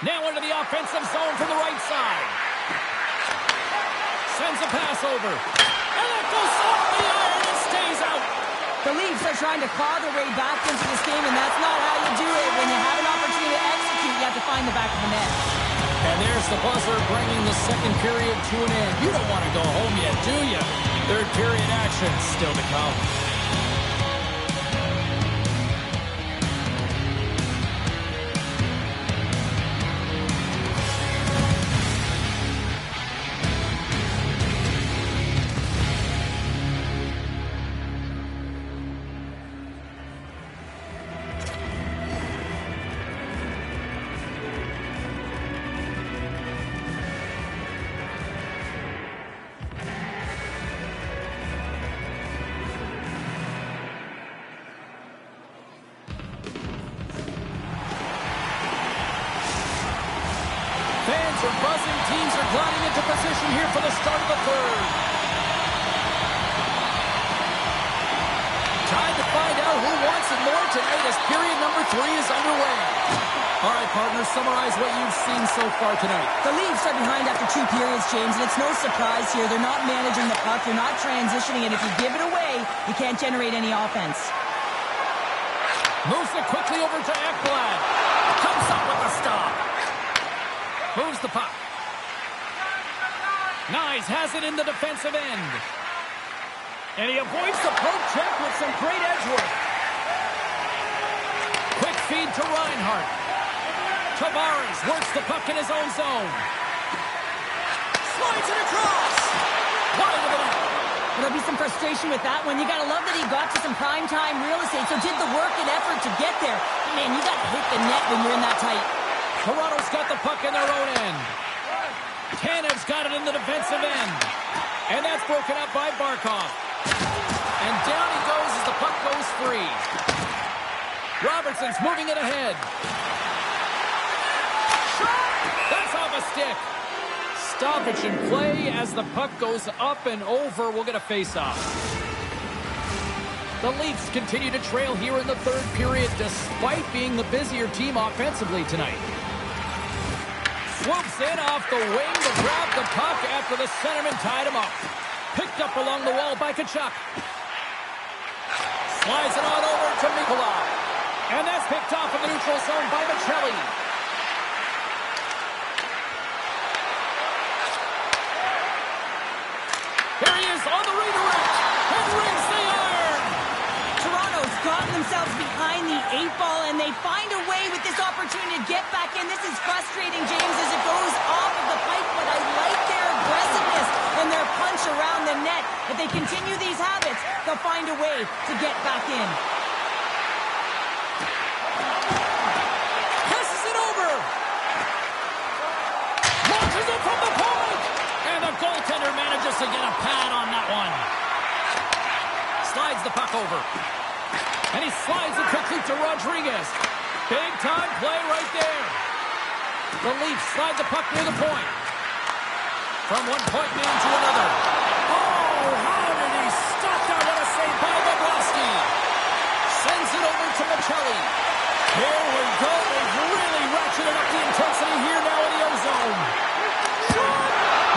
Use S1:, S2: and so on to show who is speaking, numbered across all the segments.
S1: Now into the offensive zone from the right side. Sends a pass over. And that goes off the iron and stays out.
S2: The Leafs are trying to claw their way back into this game, and that's not how you do it. When you have an opportunity to execute, you have to find the back of the net.
S1: And there's the buzzer bringing the second period to an end. You don't want to go home yet, do you? Third period action still to come. Fans are buzzing. Teams are gliding into position here for the start of the third. Time to find out who wants it more tonight as period number 3 is underway. All right, partners, summarize what you've seen so far tonight.
S2: The Leafs are behind after 2 periods, James, and it's no surprise here. They're not managing the puck. They're not transitioning, and if you give it away, you can't generate any offense.
S1: Moves it quickly over to Ekblad. Comes up with a stop. Moves the puck. Nyes has it in the defensive end. And he avoids the poke check with some great edge work. Quick feed to Reinhart. Tavares works the puck in his own zone. Slides it across. Wide of the net.
S2: There'll be some frustration with that one. You got to love that he got to some primetime real estate, so did the work and effort to get there. Man, you got to hit the net when you're in that tight.
S1: Toronto's got the puck in their own end. Tanev's got it in the defensive end. And that's broken up by Barkov. And down he goes as the puck goes free. Robertson's moving it ahead. That's off a stick. Stoppage in play as the puck goes up and over. We'll get a face-off. The Leafs continue to trail here in the third period despite being the busier team offensively tonight. Swoops in off the wing to grab the puck after the centerman tied him up. Picked up along the wall by Tkachuk. Slides it on over to Nikolai. And that's picked off in the neutral zone by Michelli. Here he is on the redirect. And rings the iron.
S2: Toronto's gotten themselves behind the 8-ball, and they find a way with this opportunity to get back in. This is frustrating, James, as it goes off of the pipe, but I like their aggressiveness and their punch around the net. If they continue these habits, they'll find a way to get back in.
S1: Passes it over. Launches it from the point. And the goaltender manages to get a pad on that one. Slides the puck over. And he slides it quickly to Rodriguez. Big time play right there. The Leafs slide the puck near the point. From one point man to another. Oh, how did he stop that? What a save by Bobrovsky. Sends it over to Michelli. Here we go. They've really ratcheted up the intensity here now in the O-zone.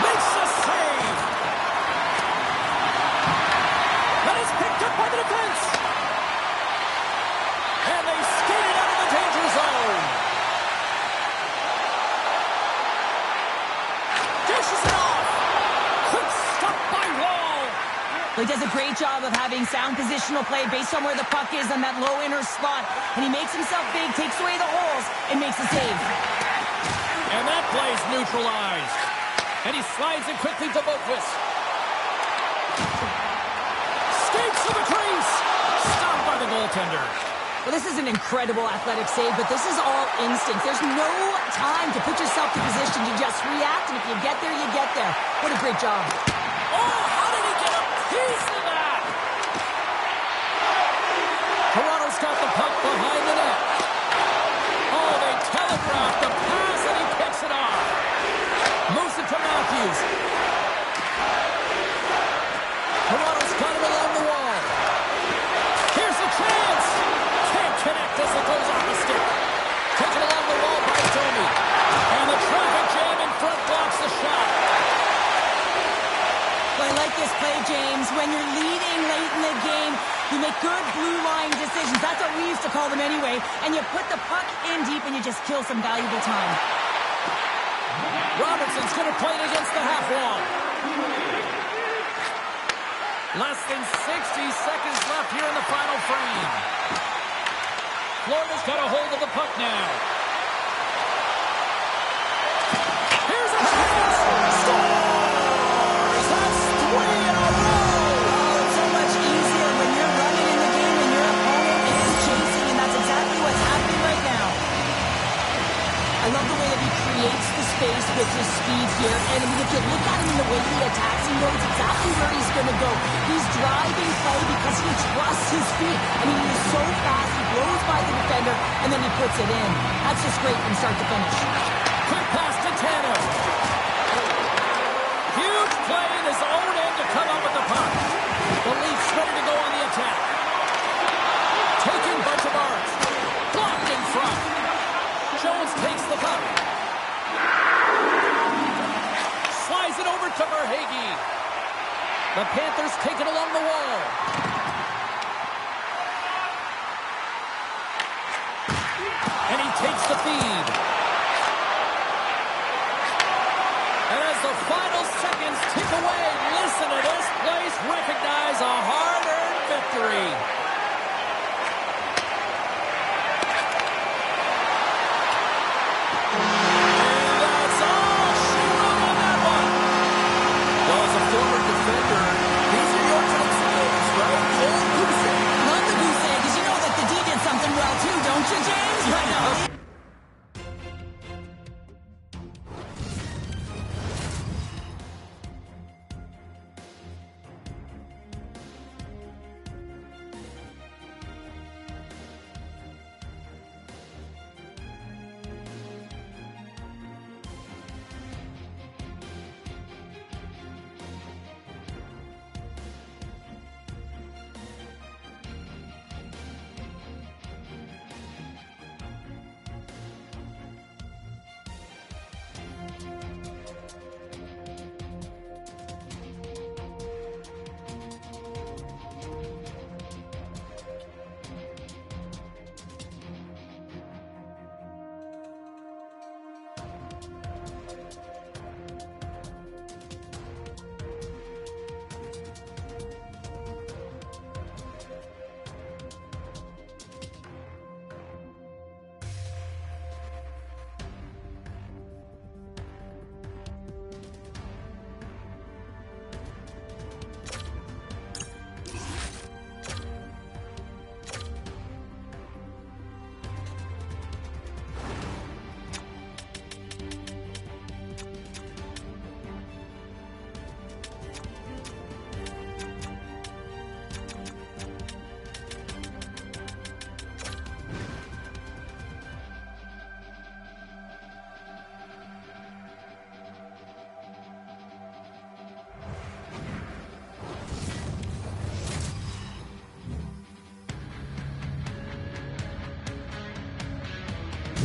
S1: Makes the save. That is picked up by the defense. And they skate it out of the danger zone. Dishes it off. Quick stop by Wall.
S2: He does a great job of having sound positional play based on where the puck is on that low inner spot. And he makes himself big, takes away the holes, and makes a save.
S1: And that play's neutralized. And he slides it quickly to Boqvist. Skates to the crease. Stopped by the goaltender.
S2: Well, this is an incredible athletic save, but this is all instinct. There's no time to put yourself to position. You just react, and if you get there, you get there. What a great job.
S1: Oh, how did he get a piece of that? Toronto's got the puck behind the net. Oh, they telegraphed the pass, and he picks it off. Moves it to Matthews. Toronto's got him along the wall. Here's a chance. Can't connect as it goes off the stick. Taken along the wall by Domi.
S2: we used to call them anyway, and you put the puck in deep and you just kill some valuable time.
S1: Robertson's going to play it against the half wall. Less than 60 seconds left here in the final frame. Florida's got a hold of the puck now. Here's a chance. Scores! That's 3 in a row.
S2: Oh, it's so much easier when you're running in the game and your opponent is chasing, and that's exactly what's happening right now. I love the way that he creates the space with his speed here, and I mean, if you look at him in the way he attacks, he knows exactly where he's going to go. He's driving play because he trusts his feet. I mean, he is so fast, he blows by the defender, and then he puts it in. That's just great from start to finish.
S1: Quick pass to Tanner. Huge play in his own end to come up with the puck. The Leafs ready to go on the attack. Taking bunch of arms. Blocked in front. Jones takes the puck. Slides it over to Verhaeghe. The Panthers take it along the wall. And he takes the feed. And as the final seconds tick away, listen to this place recognize a hard-earned victory. And that's all she wrote on that one. Well, as a former defender, these are your types of games, right? Old goose egg.
S2: Not the goose egg, because you know that the D did something well too, don't you, James?
S1: I know.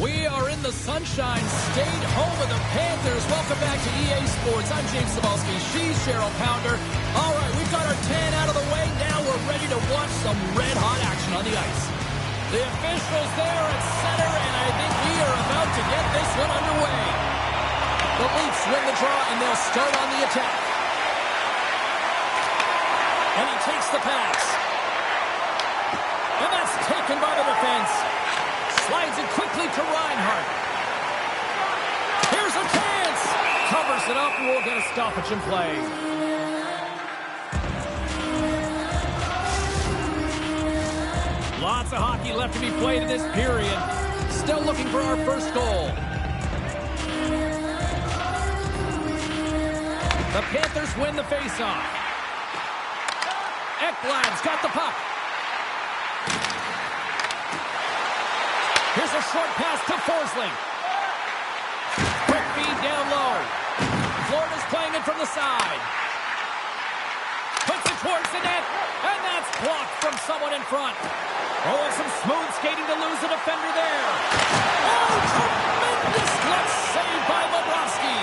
S1: We are in the Sunshine State, home of the Panthers. Welcome back to EA Sports. I'm James Cebulski. She's Cheryl Pounder. All right, we've got our 10 out of the way. Now we're ready to watch some red-hot action on the ice. The officials there at center, and I think we are about to get this one underway. The Leafs win the draw, and they'll start on the attack. And he takes the pass. And that's taken by the defense. Slides it quickly to Reinhart. Here's a chance. Covers it up, and we'll get a stoppage in play. Lots of hockey left to be played in this period. Still looking for our first goal. The Panthers win the faceoff. Ekblad's got the puck. Here's a short pass to Forsling. Quick feed down low. Florida's playing it from the side. Puts it towards the net, and that's blocked from someone in front. Oh, some smooth skating to lose the defender there. Oh, tremendous glove save by Bobrovsky.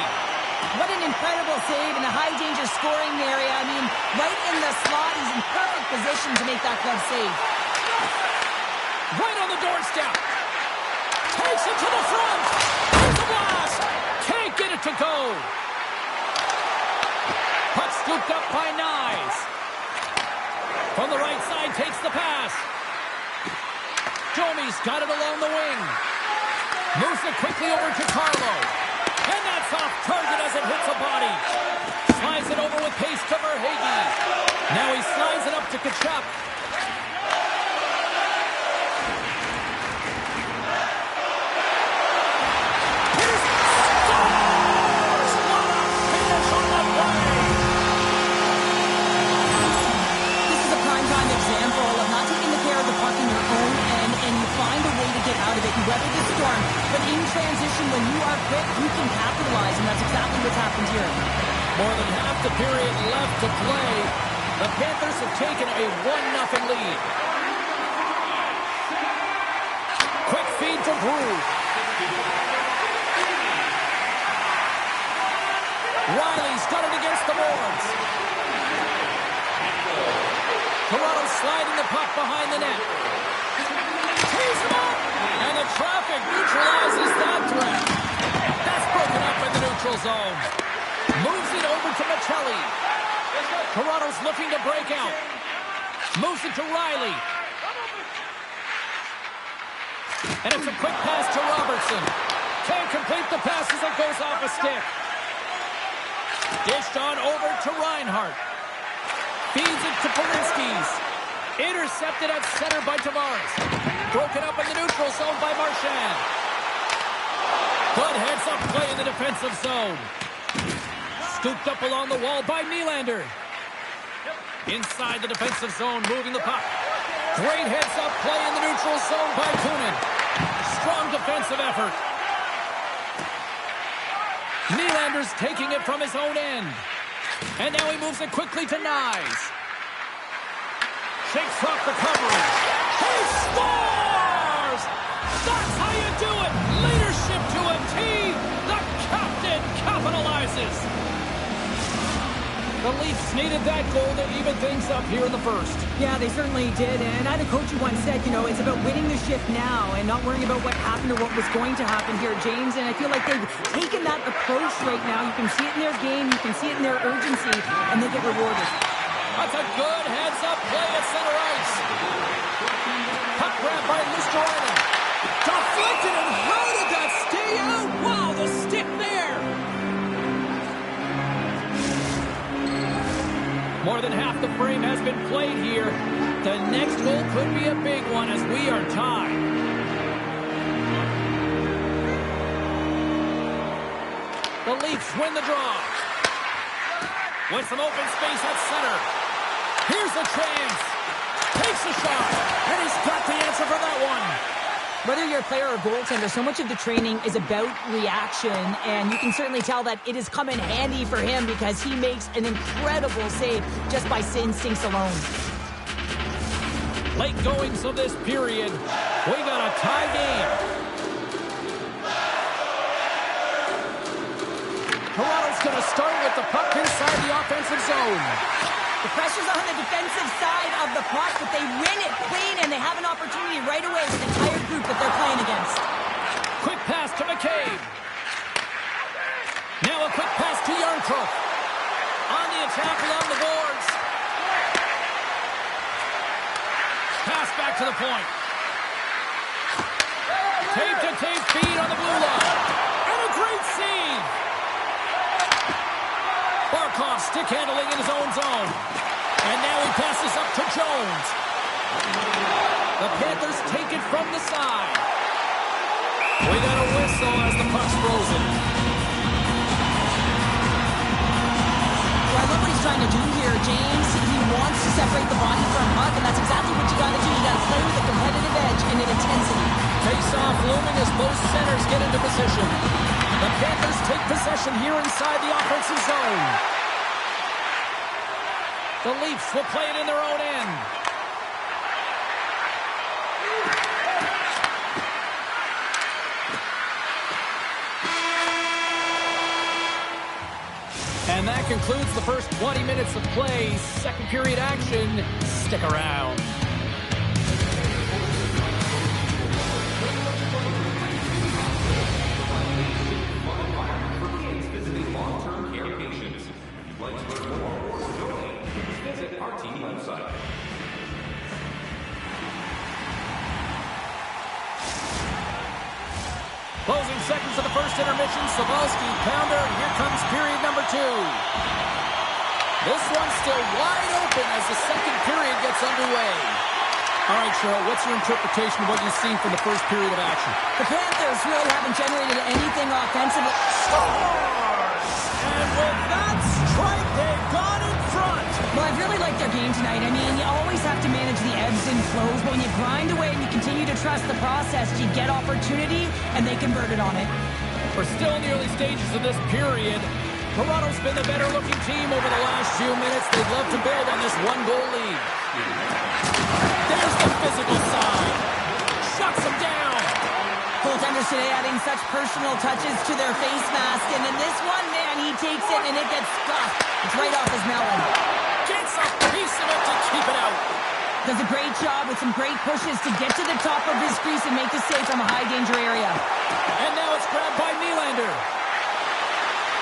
S2: What an incredible save in a high-danger scoring area. I mean, right in the slot. He's in perfect position to make that glove save.
S1: step. Takes it to the front. Here's a blast. Can't get it to go. Puck scooped up by Nyes. From the right side, takes the pass. Domi's got it along the wing. Moves it quickly over to Carlo. And that's off target as it hits a body. Slides it over with pace to Verhaeghe. Now he slides it up to Tkachuk. Here's Stars! What a finish on the play!
S2: This is a prime-time example of not taking the care of the puck in your own end, and you find a way to get out of it. You weather the storm, but in transition, when you are quick, you can capitalize, and that's exactly what's happened here.
S1: More than half the period left to play. The Panthers have taken a 1-0 lead. Quick feed to Brew. Riley's got it against the boards. Toronto sliding the puck behind the net. Tees him up! And the traffic neutralizes that threat. That's broken up in the neutral zone. Moves it over to Machelli. Toronto's looking to break out. Moves it to Riley. And it's a quick pass to Robertson. Can't complete the pass as it goes off a stick. Dished on over to Reinhart. Feeds it to Polinskis. Intercepted at center by Tavares. Broken up in the neutral zone by Marchand. Good heads-up play in the defensive zone. Scooped up along the wall by Nylander. Inside the defensive zone, moving the puck. Great heads-up play in the neutral zone by Kunin. Strong defensive effort. Nylander's taking it from his own end. And now he moves it quickly to Nyes. Shakes off the coverage. He scores! That's how you do it! Leadership to a T! The captain capitalizes! The Leafs needed that goal to even things up here in the first.
S2: Yeah, they certainly did. And I had a coach who once said, you know, it's about winning the shift now and not worrying about what happened or what was going to happen here, James. And I feel like they've taken that approach right now. You can see it in their game. You can see it in their urgency. And they get rewarded.
S1: That's a good heads-up play at center ice. Puck grab by Luostarinen. Deflected, and how did that stay out? Wow, the stick there. More than half the frame has been played here. The next goal could be a big one as we are tied. The Leafs win the draw. With some open space at center. Here's a chance. Takes a shot. And he's got the answer for that one.
S2: Whether you're a player or a goaltender, so much of the training is about reaction, and you can certainly tell that it has come in handy for him because he makes an incredible save just by instincts alone.
S1: Late goings of this period. We got a tie game. Toronto's going to start with the puck inside the offensive zone.
S2: The pressure's on the defensive side of the puck, but they win it clean, and they have an opportunity right away with the entire group that they're playing against.
S1: Quick pass to McCabe. Now a quick pass to Yarncroke. On the attack along the boards. Pass back to the point. Tape-to-tape feed on the blue line. And a great save. Barkov stick handling in his own zone. And now he passes up to Jones. The Panthers take it from the side. We got a whistle as the puck's frozen.
S2: Well, I love what he's trying to do here, James. He wants to separate the body from puck, and that's exactly what you got to do. You got to play with a competitive edge and an intensity.
S1: Face-off looming as both centers get into position. The Panthers take possession here inside the offensive zone. The Leafs will play it in their own end. And that concludes the first 20 minutes of play. Second period action. Stick around. Closing seconds of the first intermission. Savalski, pounder, and here comes period number 2. This one's still wide open as the second period gets underway. All right, Cheryl, what's your interpretation of what you've seen from the first period of action?
S2: The Panthers really haven't generated anything offensively.
S1: Scores! And with that strike, they've gone in front.
S2: Well, I've really liked their game tonight. I mean, you always have to manage the ebbs and flows, but when you grind away and you continue to trust the process, you get opportunity, and they converted on it.
S1: We're still in the early stages of this period. Toronto's been the better-looking team over the last few minutes. They'd love to build on this one-goal lead. There's the physical side. Shuts them down.
S2: Goaltenders today adding such personal touches to their face mask, and in this one, man, he takes it and it gets scuffed. It's right off his melon.
S1: Gets a piece of it to keep it out.
S2: Does a great job with some great pushes to get to the top of his crease and make the save from a high-danger area.
S1: And now it's grabbed by Nylander.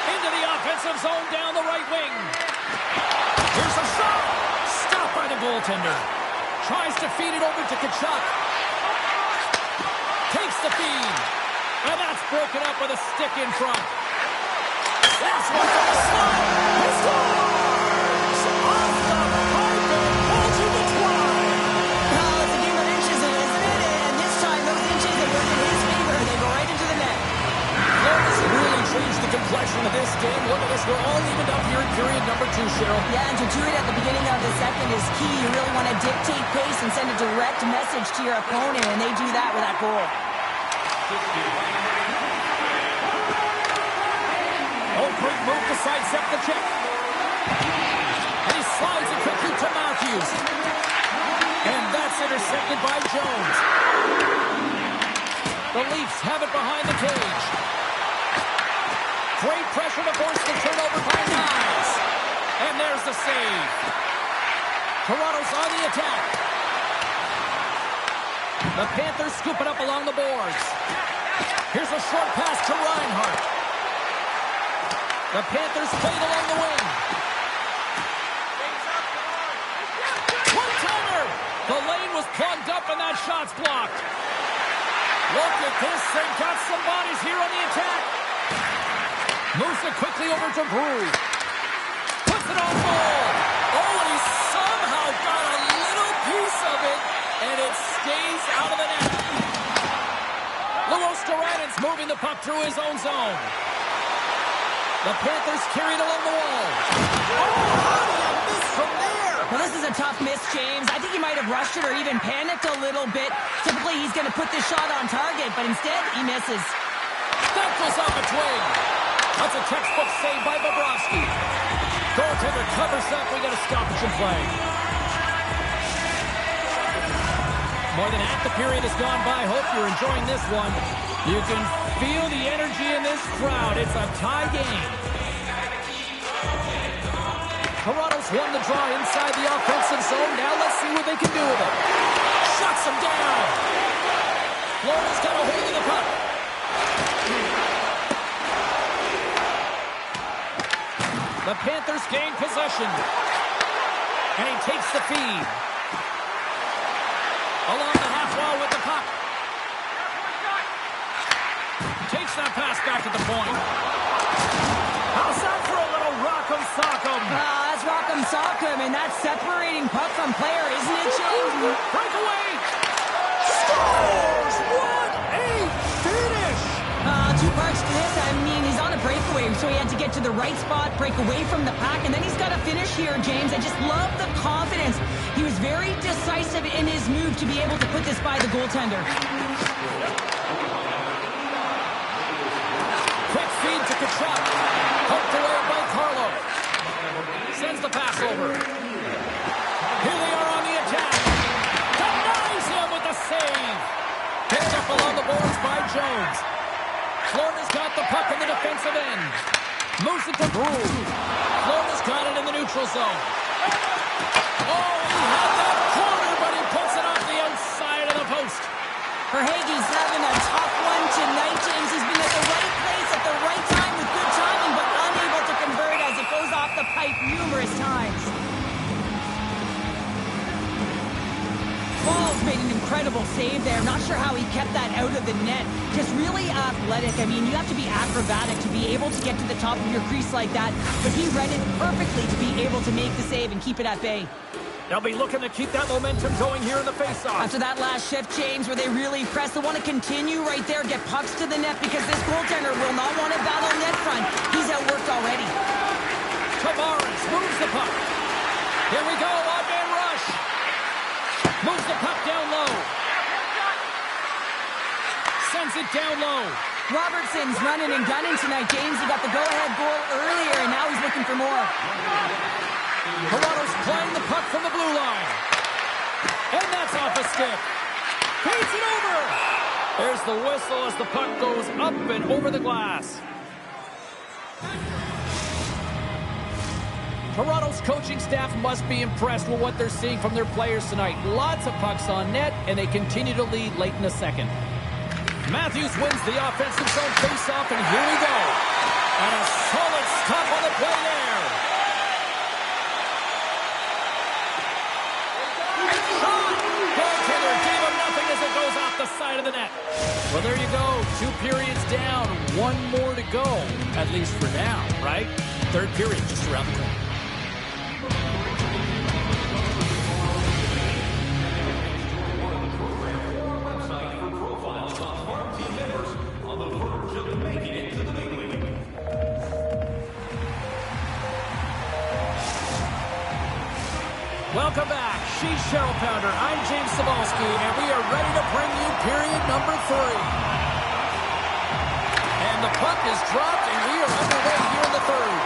S1: Into the offensive zone down the right wing. Here's a shot. Stopped by the goaltender. Tries to feed it over to Tkachuk. Takes the feed. And that's broken up with a stick in front. That's one for the slide. He scores! Off the pipe and pulls you to try.
S2: Oh, it's a game of inches, isn't it? And this time, those inches, they work in his favor. They go right into the net.
S1: This really changed the complexion of this game. Look at this. We're all evened up here in period number 2, Cheryl.
S2: Yeah, and to do it at the beginning of the second is key. You really want to dictate pace and send a direct message to your opponent, and they do that with that goal.
S1: Oh, quick move to sidestep the check. And he slides it quickly to Matthews. And that's intercepted by Jones. The Leafs have it behind the cage. Great pressure to force the turnover by Niles. And there's the save. Toronto's on the attack. The Panthers scoop it up along the boards. Here's a short pass to Reinhart. The Panthers played along the wing. One-timer! The lane was plugged up and that shot's blocked. Look at this. They've got some bodies here on the attack. Moves it quickly over to Brew. Puts it on goal. Oh, and he somehow got a little piece of it, and it stays out of the net. Luostarinen moving the puck through his own zone. The Panthers carried along the wall. Oh, how do you miss from there?
S2: Well, this is a tough miss, James. I think he might have rushed it or even panicked a little bit. Typically, he's going to put this shot on target, but instead, he misses.
S1: That goes off a twig. That's a textbook save by Bobrovsky. Goaltender covers up. We got a stoppage in play. More than half the period has gone by. Hope you're enjoying this one. You can feel the energy in this crowd. It's a tie game. Toronto's won the draw inside the offensive zone. Now let's see what they can do with it. Shuts them down. Florida's got a hold of the puck. The Panthers gain possession. And he takes the feed. Along the half wall with the puck. Takes that pass back at the point. How's that for a little rock'em sock'em?
S2: That's rock'em sock'em, and that's separating puck from player, isn't it, James?
S1: Breakaway! Scores! What a finish!
S2: Two parts to this. I mean, he's on a breakaway, so he had to get to the right spot, break away from the pack, and then he's got to finish here, James. I just love the confidence. He was very decisive in his move to be able to put this by the goaltender.
S1: Quick feed to Tkachuk. Poked away by Carlo. Sends the pass over. Here they are on the attack. Denies him with the save. Picked up along the boards by Jones. Florida's got the puck in the defensive end. Moves it to Brew. Florida's got it in the neutral zone. Oh, he had that corner, but he puts it off the outside of the post.
S2: Verhaeghe's having a tough one tonight, James. He's been at the right place at the right time with good timing, but unable to convert as it goes off the pipe numerous times. Falls made an incredible save there. Not sure how he kept that out of the net. Just really athletic. I mean, you have to be acrobatic to be able to get to the top of your crease like that. But he read it perfectly to be able to make the save and keep it at bay.
S1: They'll be looking to keep that momentum going here in the faceoff.
S2: After that last shift, James, where they really press, they want to continue right there, get pucks to the net, because this goaltender will not want to battle net front. He's outworked already.
S1: Tavares moves the puck. Here we go, odd-man rush. Moves the puck down low. Sends it down low.
S2: Robertson's running and gunning tonight, James. He got the go-ahead goal earlier, and now he's looking for more.
S1: Toronto's playing the puck from the blue line. And that's off a stick. Feeds it over. There's the whistle as the puck goes up and over the glass. Toronto's coaching staff must be impressed with what they're seeing from their players tonight. Lots of pucks on net, and they continue to lead late in the second. Matthews wins the offensive zone faceoff, and here we go. And a solid stop on the play there. Shot! Goaltender gave him nothing as it goes off the side of the net. Well, there you go. 2 periods down. 1 more to go, at least for now, right? Third period just around the corner. Welcome back. She's Cheryl Pounder. I'm James Cebulski, and we are ready to bring you period number 3. And the puck is dropped, and we are underway here in the third.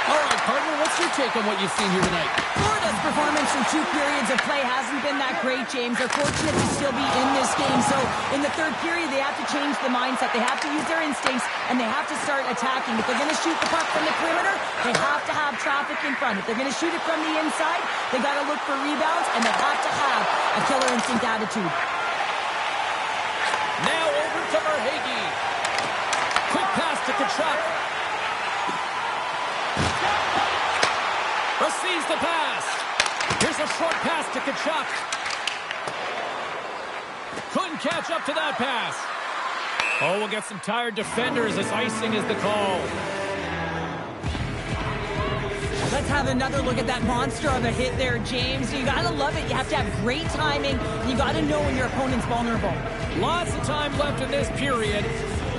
S1: All right, partner, what's your take on what you've seen here tonight?
S2: Florida's performance in 2 periods of play hasn't been that great, James. They're fortunate to still be in this game. So in the third period, they have to change the mindset. They have to use their instincts, and they have to start attacking. If they're going to shoot the puck from the perimeter, they have to have traffic in front. If they're going to shoot it from the inside, they got to look for rebounds, and they have to have a killer instinct attitude.
S1: Now over to Verhaeghe. Quick pass to Tkachuk. Receives the pass. Here's a short pass to Tkachuk. Couldn't catch up to that pass. Oh, we'll get some tired defenders as icing is the call.
S2: Let's have another look at that monster of a hit there, James. You got to love it. You have to have great timing. You got to know when your opponent's vulnerable.
S1: Lots of time left in this period.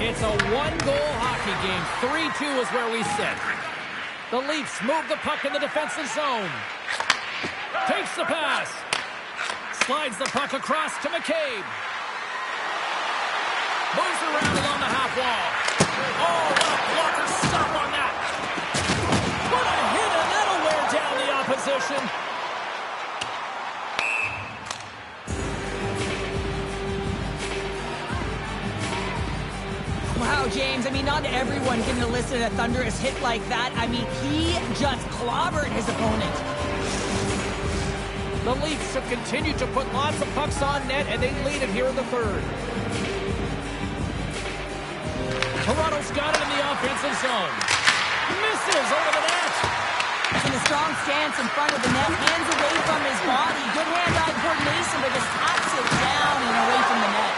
S1: It's a 1-goal hockey game. 3-2 is where we sit. The Leafs move the puck in the defensive zone. Takes the pass. Slides the puck across to McCabe. Moves around along the half wall. Oh, what a blocker stop on that. What a hit, and that'll wear down the opposition.
S2: Wow, James, I mean, not everyone can elicit a thunderous hit like that. I mean, he just clobbered his opponent.
S1: The Leafs have continued to put lots of pucks on net, and they lead it here in the third. Toronto's got it in the offensive zone. Misses over the net.
S2: In a strong stance in front of the net, hands away from his body. Good hand-eye coordination, but just taps it down and away from the net.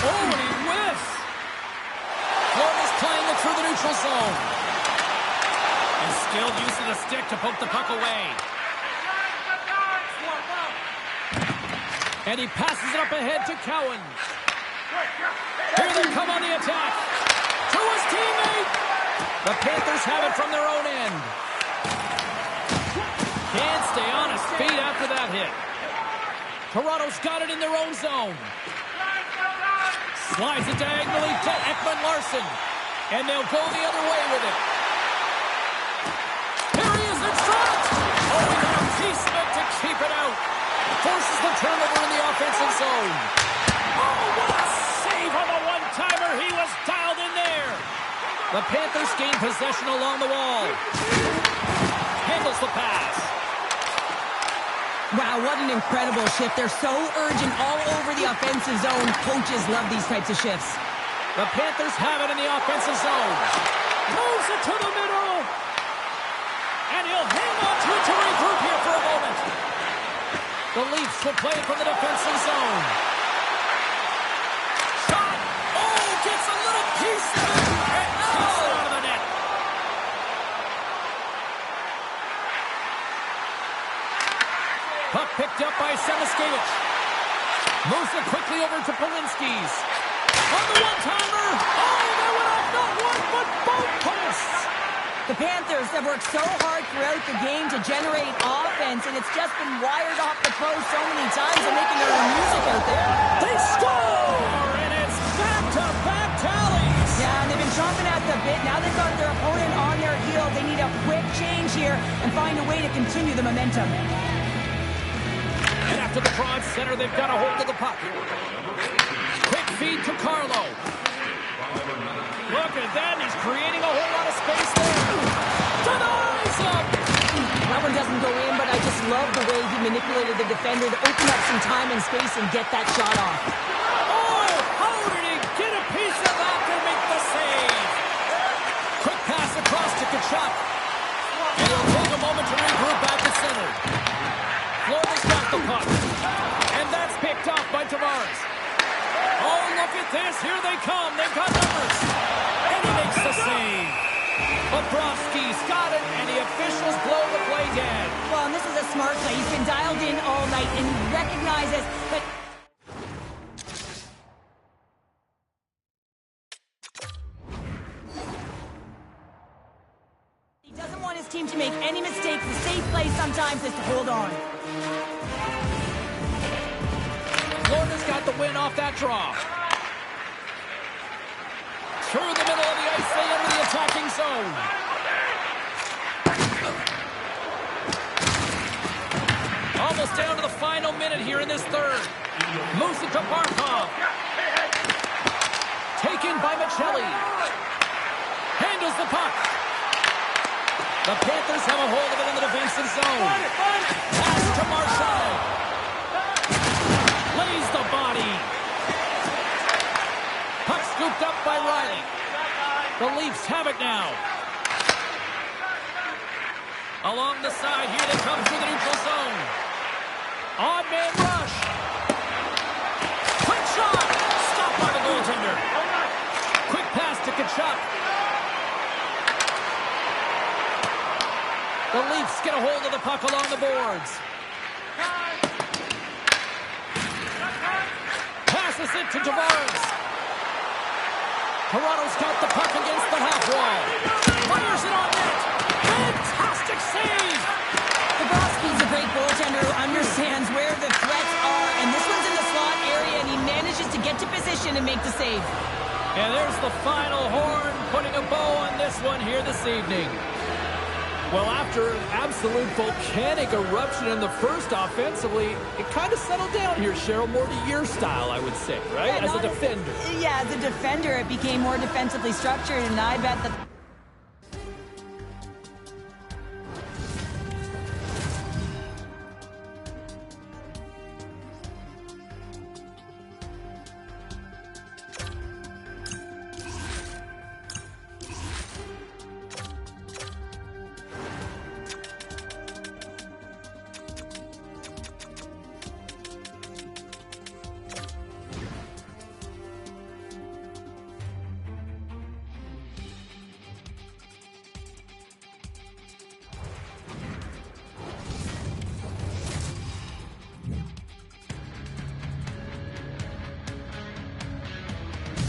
S1: Oh, and he whiffs. Florida's playing it through the neutral zone. And still using the stick to poke the puck away. And he passes it up ahead to Cowan. Here they come on the attack. To his teammate. The Panthers have it from their own end. Can't stay on his feet after that hit. Toronto's got it in their own zone. Slides it diagonally to Ekman-Larsson. And they'll go the other way with it. Here he is in front. Oh, he got a piece of it to keep it out. Forces the turnover in the offensive zone. Oh, what a save on the one-timer. He was dialed in there. The Panthers gain possession along the wall. Handles the pass.
S2: Wow, what an incredible shift. They're so urgent all over the offensive zone. Coaches love these types of shifts.
S1: The Panthers have it in the offensive zone. Moves it to the middle. And he'll hang on to it to regroup here for a moment. The Leafs will play it from the defensive zone. Shot! Oh, gets a little piece of it and keeps it out of the net. Puck picked up by Semiskevich. Moves it quickly over to Polinski's. On the one-timer. Oh, that went off not one, but both posts.
S2: The Panthers have worked so hard throughout the game to generate offense, and it's just been wired off the post so many times and making their own music out there.
S1: They score, and it's back-to-back tallies.
S2: Yeah, and they've been chomping at the bit. Now they've got their opponent on their heel. They need a quick change here and find a way to continue the momentum.
S1: And after the draw at center, they've got a hold of the puck. Quick feed to Carlo. Look at that. He's creating a whole lot of space there. Denies him.
S2: That one doesn't go in, but I just love the way he manipulated the defender to open up some time and space and get that shot off.
S1: Oh, how did he get a piece of that to make the save? Quick pass across to Kachuk. And it'll take a moment to regroup back at center. Florida's got the puck. And that's picked off by Tavares. Oh, look at this. Here they come. They've got numbers. And he makes the save. Bobrovsky's got it, and the officials blow the play dead.
S2: Well, and this is a smart play. He's been dialed in all night, and he recognizes that... He doesn't want his team to make any mistakes. The safe play sometimes is to hold on.
S1: Florida's got the win off that draw. Through the middle of the ice, they enter the attacking zone. Almost down to the final minute here in this third. Moves it to Barkov. Taken by Michelli. Handles the puck. The Panthers have a hold of it in the defensive zone. Pass to Marchand. Lays the body. Puck scooped up by Riley. The Leafs have it now. Along the side, here they come through the neutral zone. Odd man rush. Quick shot. Stopped by the goaltender. Quick pass to Kachuk. The Leafs get a hold of the puck along the boards. Passes it to Tavares. Toronto's got the puck against the half wall. Fires it on net. Fantastic save.
S2: Bobrovsky's a great goaltender who understands where the threats are, and this one's in the slot area, and he manages to get to position and make the save.
S1: And there's the final horn, putting a bow on this one here this evening. Well, after an absolute volcanic eruption in the first offensively, it kind of settled down here, Cheryl, more to your style, I would say, right?
S2: Yeah,
S1: as a defender.
S2: As a defender, it became more defensively structured, and I bet that...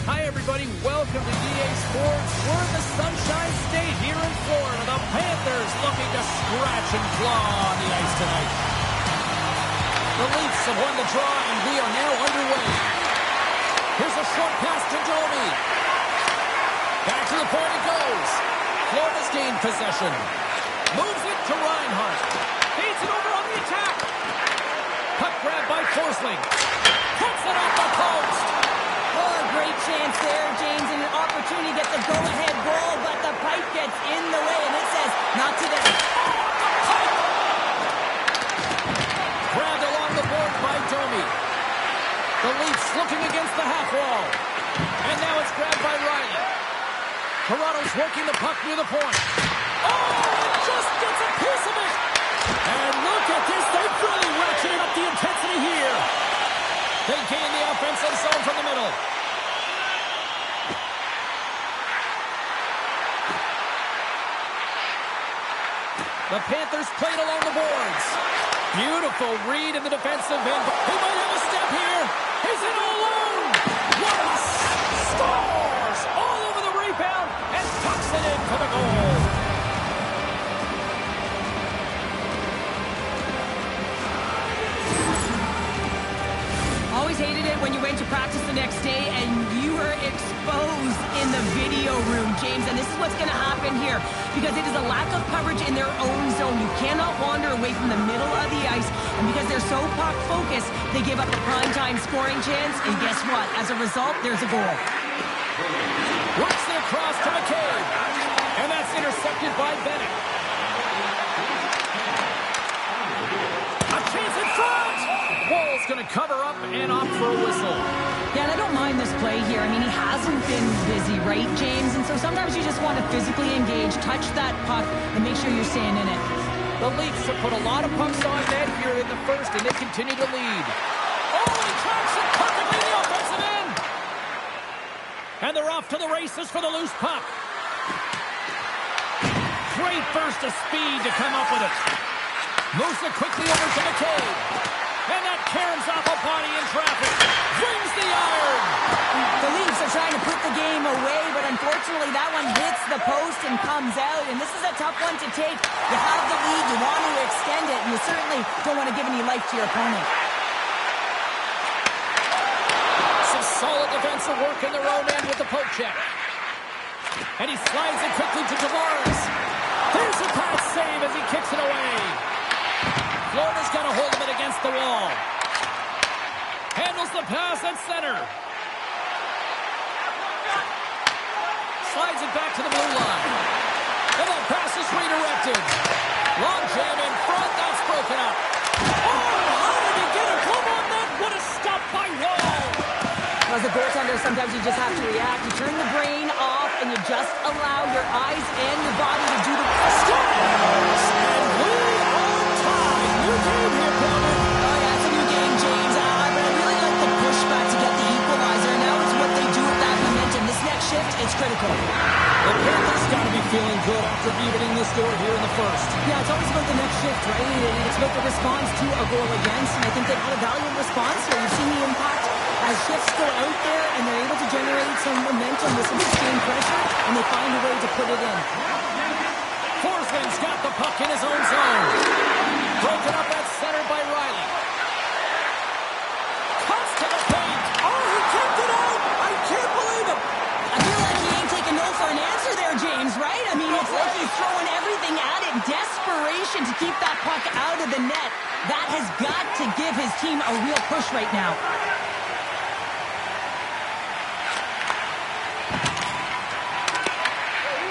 S1: Hi, everybody. Welcome to EA Sports. We're in the Sunshine State here in Florida. The Panthers looking to scratch and claw on the ice tonight. The Leafs have won the draw, and we are now underway. Here's a short pass to Domi. Back to the point it goes. Florida's gained possession. Moves it to Reinhart. Feeds it over on the attack. Puck grab by Forsling. Puts it off the post.
S2: Oh, a great chance there, James, and an opportunity to get the go-ahead goal, but the pipe gets in the way, and it says, not today.
S1: Grabbed along the board by Domi. The Leafs looking against the half wall. And now it's grabbed by Riley. Toronto's working the puck near the point. Oh, it just gets a piece of it. And look at this. They've really ratcheted up the intensity here. They gain the offensive zone from the middle. The Panthers played along the boards. Beautiful read in the defensive end. He might have a step here. He's in all alone. Wallace scores all over the rebound and tucks it in for the goal.
S2: Always hated it when you went to practice the next day and you were exposed in the video room, James. And this is what's going to happen here because it is a lack of coverage in their own zone. You cannot wander away from the middle of the ice. And because they're so puck-focused, they give up the primetime scoring chance. And guess what? As a result, there's a goal.
S1: Works it across to McCabe. And that's intercepted by Bennett. A chance in front! Wall's going to cover up and opt for a whistle.
S2: Yeah, and I don't mind this play here. I mean, he hasn't been busy, right, James? And so sometimes you just want to physically engage, touch that puck, and make sure you're staying in it.
S1: The Leafs have put a lot of pucks on net here in the first, and they continue to lead. Oh, he tracks it perfectly in the offensive end! And they're off to the races for the loose puck. Great burst of speed to come up with it. Moves it quickly over to McCabe. And that caroms off a body in traffic. Brings the iron.
S2: The Leafs are trying to put the game away, but unfortunately that one hits the post and comes out. And this is a tough one to take. You have the lead, you want to extend it, and you certainly don't want to give any life to your opponent.
S1: Some solid defensive work in their own end with the poke check. And he slides it quickly to Tavares. There's a pass save as he kicks it away. Florida's got a hold of it against the wall. Handles the pass at center. Slides it back to the blue line. And that pass is redirected. Long jam in front. That's broken up. Oh, how did he get a club on that? What a stop by Wall.
S2: As a goaltender, sometimes you just have to react. You turn the brain off and you just allow your eyes and your body to do the
S1: scores. And we are tied. New game here, Bowman.
S2: Oh, yeah, it's a new game, James. But I really like the pushback to get the equalizer. Now it's what they do with that momentum. This next shift, it's critical.
S1: The Panthers got to be feeling good after evening the score here in the first.
S2: Yeah, it's always about the next shift, right? And it's about the response to a goal against. And I think they've had a valiant response here. You've seen the impact as shifts go out there and they're able to generate some momentum with some sustained pressure, and they find a way to put it in.
S1: Forsman's got the puck in his own zone. Broken up at center by Riley. Cuts to the paint. Oh, he kicked it out. I can't believe it.
S2: I feel like he ain't taking no for an answer there, James, right? I mean, it's like he's throwing everything at it. Desperation to keep that puck out of the net. That has got to give his team a real push right now.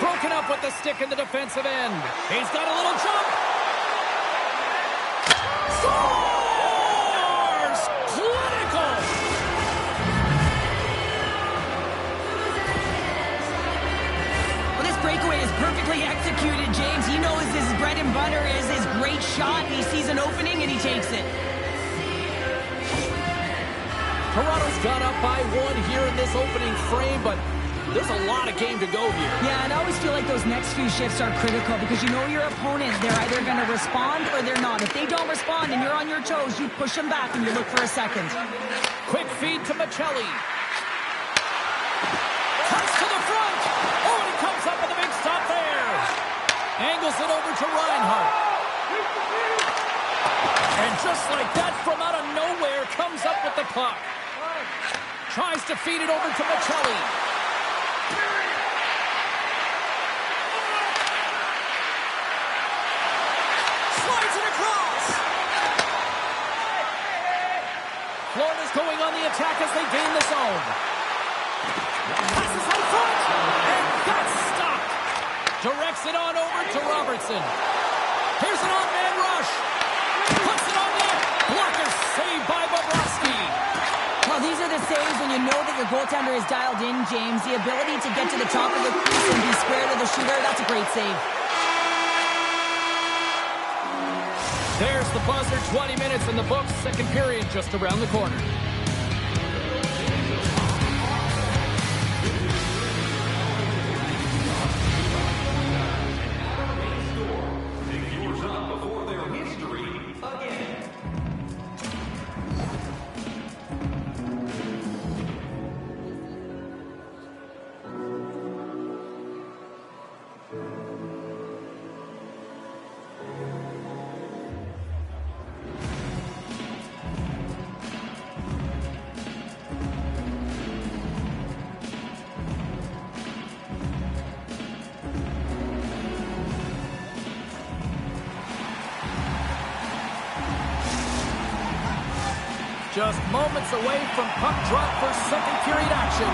S1: Broken up with the stick in the defensive end. He's got a little jump. Scores! Clinical!
S2: Well, this breakaway is perfectly executed, James. He knows his bread and butter is his great shot. He sees an opening and he takes it.
S1: Toronto's got up by one here in this opening frame, but there's a lot of game to go here.
S2: Yeah, and I always feel like those next few shifts are critical because you know your opponent. They're either going to respond or they're not. If they don't respond and you're on your toes, you push them back and you look for a second.
S1: Quick feed to Michelli. Cuts to the front. Oh, and he comes up with a big stop there. Angles it over to Reinhart. And just like that, from out of nowhere, comes up with the puck. Tries to feed it over to Michelli. Slides it across. Florida's going on the attack as they gain the zone. Passes out front. And that's stopped. Directs it on over to Robertson. Here's an on-man rush. Puts it on net. Blocker saved by Bobrovsky.
S2: Well, these are the saves when you know that your goaltender is dialed in, James. The ability to get to the top of the crease and be square to the shooter, that's a great save.
S1: There's the buzzer, 20 minutes in the books, second period just around the corner. Just moments away from puck drop for second period action.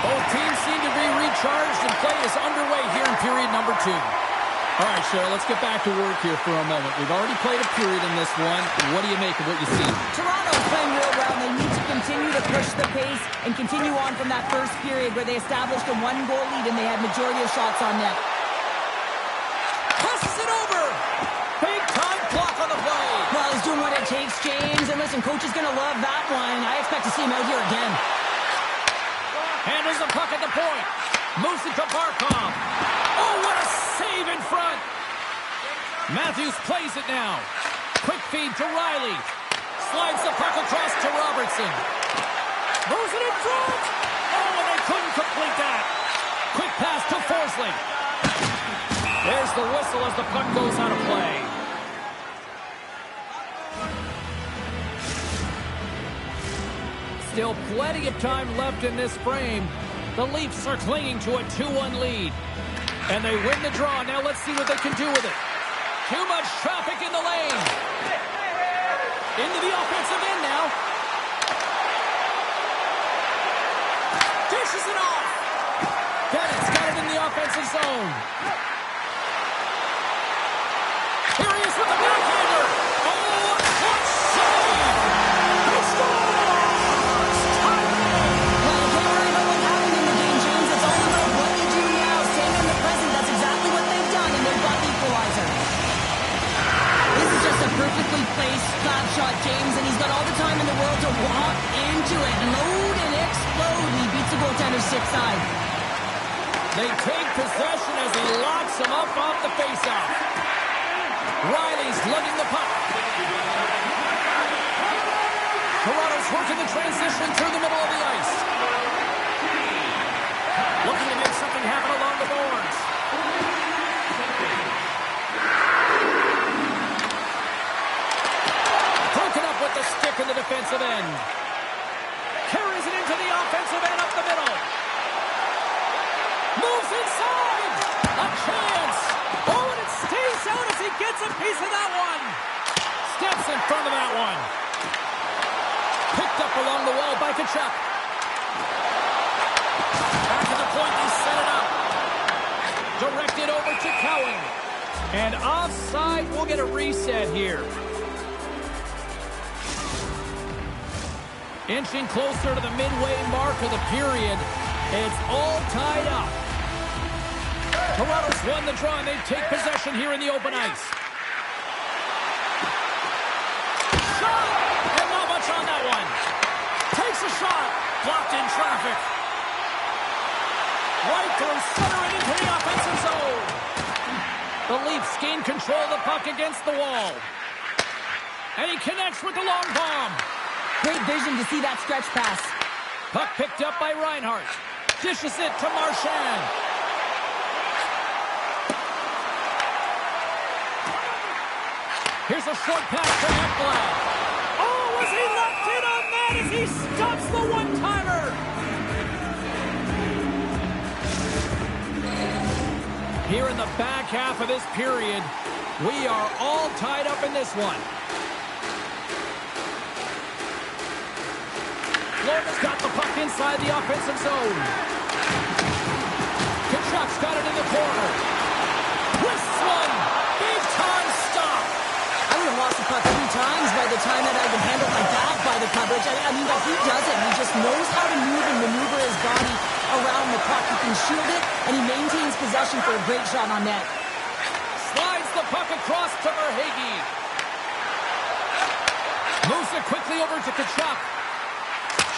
S1: Both teams seem to be recharged and play is underway here in period number 2. All right, Cheryl, let's get back to work here for a moment. We've already played a period in this one. What do you make of what you see?
S2: Toronto's playing real well. They need to continue to push the pace and continue on from that first period where they established a 1-goal lead and they had majority of shots on net.
S1: Passes it over. Big time block on the play.
S2: Well, he's doing what it takes, James. And listen, coach is going to love that one. I expect to see him out here again.
S1: Handles the puck at the point. Moves it to Barkov. Oh, what a save in front. Matthews plays it now. Quick feed to Riley. Slides the puck across to Robertson. Moves it in front. Oh, and they couldn't complete that. Quick pass to Forsling. There's the whistle as the puck goes out of play. Still plenty of time left in this frame. The Leafs are clinging to a 2-1 lead. And they win the draw. Now let's see what they can do with it. Too much traffic in the lane. Into the offensive end now. Dishes it off. Bennett's got it in the offensive zone. Here he is with the backhander. Oh, what save! He scores! Time out!
S2: Well, don't worry about what happened in the game, James. It's all about what they do now. Stand in the present. That's exactly what they've done, and they've got the equalizer. This is just a perfectly placed slap shot, James, and he's got all the time in the world to walk into it, load and explode. He beats the goaltender's stick side.
S1: They take possession as he locks him up off the faceoff. Riley's lugging the puck. Toronto's working the transition through the middle of the ice. Looking to make something happen along the boards. Broken up with the stick in the defensive end. Carries it into the offensive end up the middle. Moves inside. A chance. Oh, and it stays out as he gets a piece of that one. Steps in front of that one. Picked up along the wall by Tkachuk. Back to the point, he set it up. Directed over to Cowan. And offside, we'll get a reset here. Inching closer to the midway mark of the period. It's all tied up. Toronto's won the draw, and they take possession here in the open ice. Shot! And not much on that one. Takes a shot. Blocked in traffic. Right through center and into the offensive zone. The Leafs gain control of the puck against the wall. And he connects with the long bomb.
S2: Great vision to see that stretch pass.
S1: Puck picked up by Reinhart. Dishes it to Marchand. Here's a short pass to Ekblad. Oh, was he locked in on that as he stops the one-timer? Here in the back half of this period, we are all tied up in this one. Florida's got the puck inside the offensive zone. Tkachuk's got it in the corner. Wrists one. Big time stop.
S2: I would have lost the puck 3 times by the time that I would handle my back by the coverage. I mean, but he doesn't. He just knows how to move and maneuver his body around the puck. He can shield it, and he maintains possession for a great shot on net.
S1: puck across to Verhaeghe. Moves it quickly over to Tkachuk.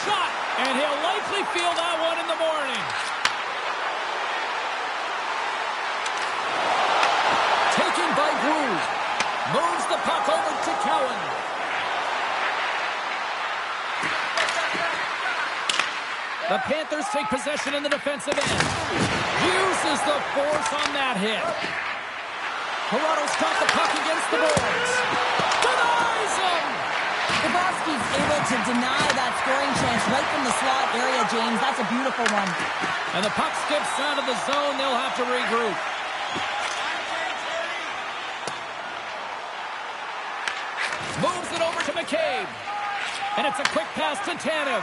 S1: Shot, and he'll likely feel that one in the morning. Taken by Groove. Moves the puck over to Cowan. The Panthers take possession in the defensive end. Uses the force on that hit. Toronto's got the puck against the boards. Denies him!
S2: Bobrovsky's able to deny that scoring chance right from the slot area, James. That's a beautiful one.
S1: And the puck skips out of the zone. They'll have to regroup. Moves it over to McCabe. And it's a quick pass to Tanev.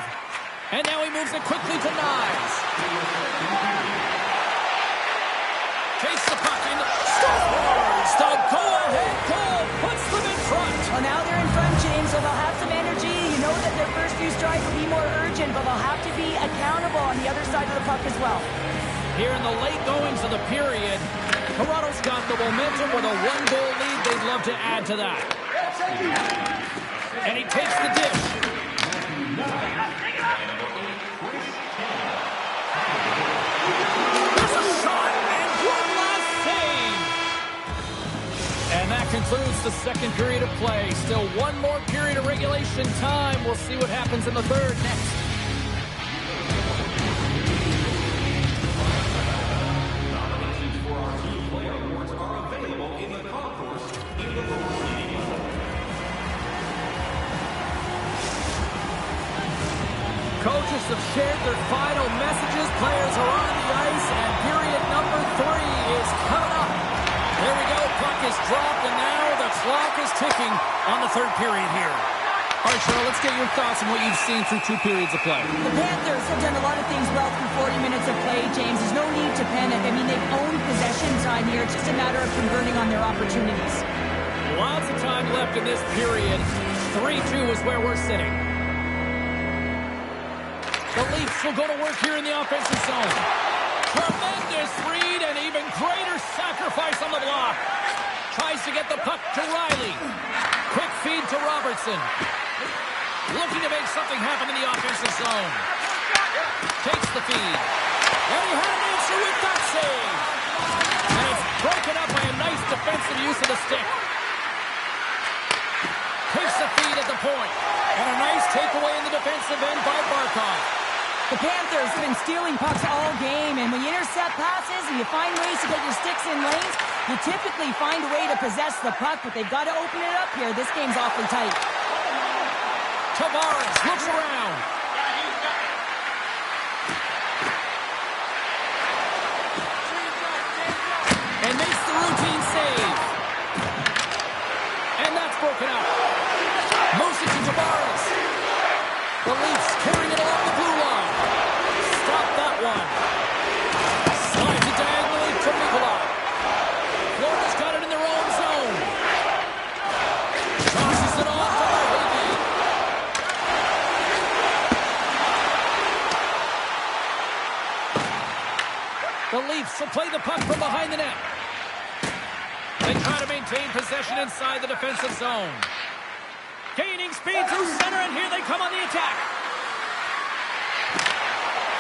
S1: And now he moves it quickly to Knies. Takes the puck in. Scores! The go-ahead goal puts them in front.
S2: Well, now they're in front, James, so they'll have some energy. You know that their first few strides will be more urgent, but they'll have to be accountable on the other side of the puck as well.
S1: Here in the late goings of the period, Toronto's got the momentum with a one-goal lead. They'd love to add to that. And he takes the dish. There's a shot, and one last save. And that concludes the second period of play. Still one more period of regulation time. We'll see what happens in the third next. Coaches have shared their final messages. Players are on the ice, and period number 3 is coming up. There we go. Puck is dropped, and now the clock is ticking on the third period here. All right, Cheryl, let's get your thoughts on what you've seen through 2 periods of play.
S2: The Panthers have done a lot of things well through 40 minutes of play, James. There's no need to panic. I mean, they've owned possession time here. It's just a matter of converting on their opportunities.
S1: Lots of time left in this period. 3-2 is where we're sitting. The Leafs will go to work here in the offensive zone. Tremendous read and even greater sacrifice on the block. Tries to get the puck to Riley. Quick feed to Robertson. Looking to make something happen in the offensive zone. Takes the feed. And he had an answer with that save. And it's broken up by a nice defensive use of the stick. Takes the feed at the point. And a nice takeaway in the defensive end by Barkov.
S2: The Panthers have been stealing pucks all game, and when you intercept passes and you find ways to get your sticks in lanes, you typically find a way to possess the puck, but they've got to open it up here. This game's awfully tight.
S1: Tavares looks around. And makes the routine save. And that's broken up. Moves it to Tavares. The Leafs carrying it along the blue line. Stop that one. Slides it diagonally to Nikolai. Florida's got it in their own zone. Tosses it off to Verhaeghe. The Leafs will play the puck from behind the net. They try to maintain possession inside the defensive zone. Gaining speed through center, and here they come on the attack.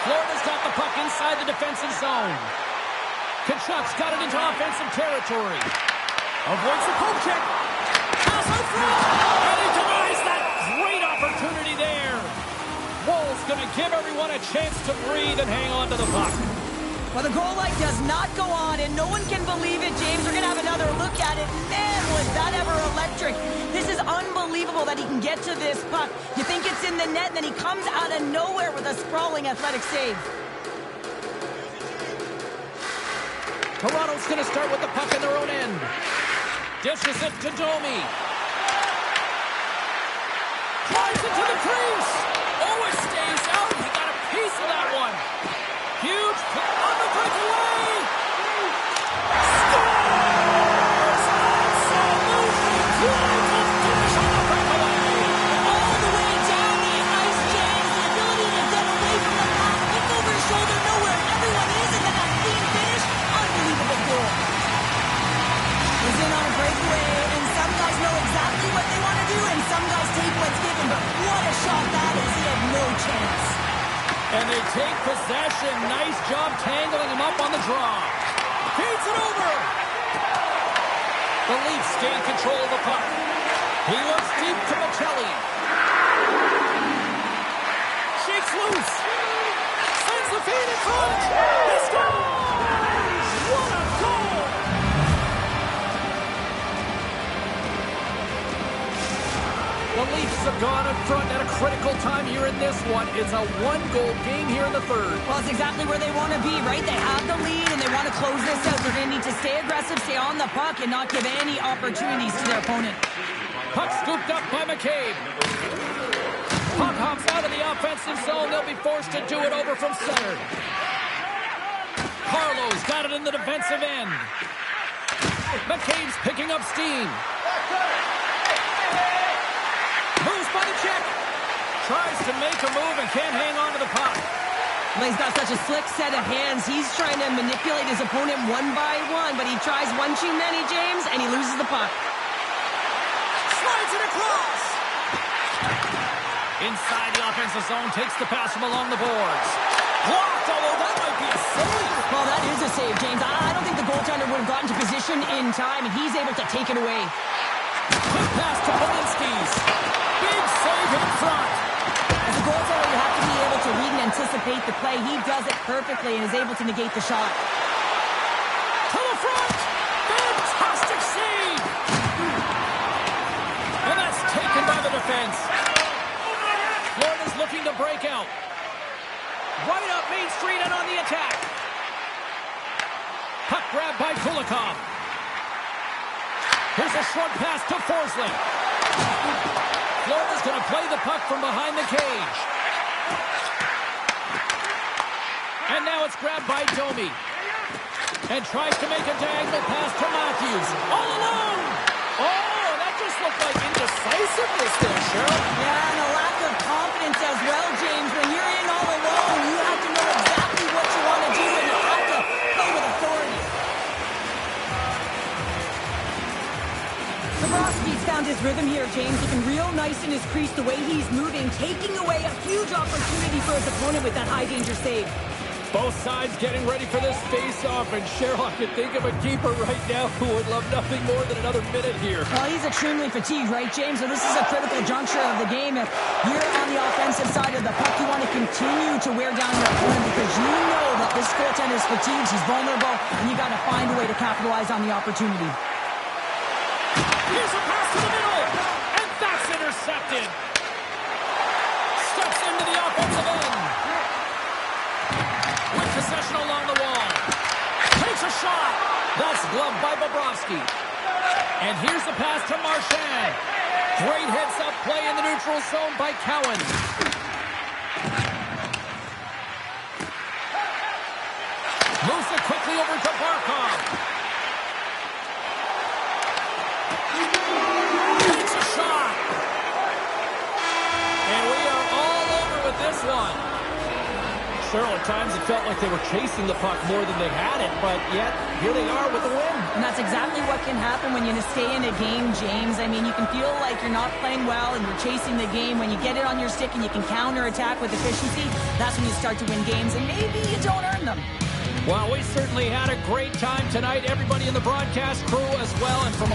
S1: Florida's got the puck inside the defensive zone. Tkachuk's got it into offensive territory. Avoids the poke check. Pass out front. And he denies that great opportunity there. Woll's going to give everyone a chance to breathe and hang on to the puck.
S2: Well, the goal light does not go on, and no one can believe it, James. We're going to have another look at it. Man, was that ever electric. This is unbelievable that he can get to this puck. You think it's in the net, and then he comes out of nowhere with a sprawling athletic save.
S1: Toronto's going to start with the puck in their own end. Dishes it to Domi. Drives it to the crease. Oh, it stays out. He got a piece of that one. Huge on the breakaway. Scores! Absolutely beautiful finish on the breakaway.
S2: All the way down the ice, James. The ability to get away from the puck, look over his shoulder, know where everyone is, and then that clean finish. Unbelievable goal. He's in on a break.
S1: And they take possession. Nice job tangling him up on the draw. Feeds it over. The Leafs stay in control of the puck. He looks deep to Michelli. Shakes loose. Sends the feed in front. He scores! What a goal! The Leafs have gone in front at a critical time here in this one. It's a one-goal game here in the third.
S2: Well, it's exactly where they want to be, right? They have the lead, and they want to close this out. They're going to need to stay aggressive, stay on the puck, and not give any opportunities to their opponent.
S1: Puck scooped up by McCabe. Puck hops out of the offensive zone. They'll be forced to do it over from center. Carlo's got it in the defensive end. McCabe's picking up steam. Moves by the check. Tries to make a move and can't hang on to the puck.
S2: Well, he's got such a slick set of hands. He's trying to manipulate his opponent one by one, but he tries one too many, James, and he loses the puck.
S1: Slides it across. Inside the offensive zone, takes the pass from along the boards. Blocked, although that might be a save.
S2: Well, that is a save, James. I don't think the goaltender would have gotten to position in time, and he's able to take it away.
S1: Quick pass to Polinski's. Big save in front.
S2: As a goaltender, you have to be able to read and anticipate the play. He does it perfectly and is able to negate the shot.
S1: To the front. Fantastic save. And that's taken by the defense. Florida's looking to break out. Right up Main Street and on the attack. Puck grab by Kulikov. Here's a short pass to Forsling. Florida's going to play the puck from behind the cage. And now it's grabbed by Domi. And tries to make a diagonal pass to Matthews. All alone! Oh, that just looked like indecisiveness there, Cheryl.
S2: Yeah, and a lack of confidence as well, James. When you're in all alone, you have to know exactly what you want to do, and you have to play with authority. Bobrovsky's found his rhythm here, James. Looking real nice in his crease, the way he's moving, taking away a huge opportunity for his opponent with that high-danger save.
S1: Both sides getting ready for this face-off, and Cheryl, I can think of a keeper right now who would love nothing more than another minute here.
S2: Well, he's extremely fatigued, right, James? So this is a critical juncture of the game. If you're on the offensive side of the puck, you want to continue to wear down your opponent because you know that this goaltender's fatigued, he's vulnerable, and you got to find a way to capitalize on the opportunity.
S1: Here's a pass to the middle, and that's intercepted. Steps into the offensive end. With possession along the wall. Takes a shot. That's gloved by Bobrovsky. And here's the pass to Marchand. Great heads-up play in the neutral zone by Cowan. Moves it quickly over to Barkov. Takes a shot. And we are all over with this one. Cheryl, at times it felt like they were chasing the puck more than they had it, but yet here they are with the win.
S2: And that's exactly what can happen when you stay in a game, James. I mean, you can feel like you're not playing well and you're chasing the game. When you get it on your stick and you can counterattack with efficiency, that's when you start to win games, and maybe you don't earn them.
S1: Well, we certainly had a great time tonight. Everybody in the broadcast crew as well, and from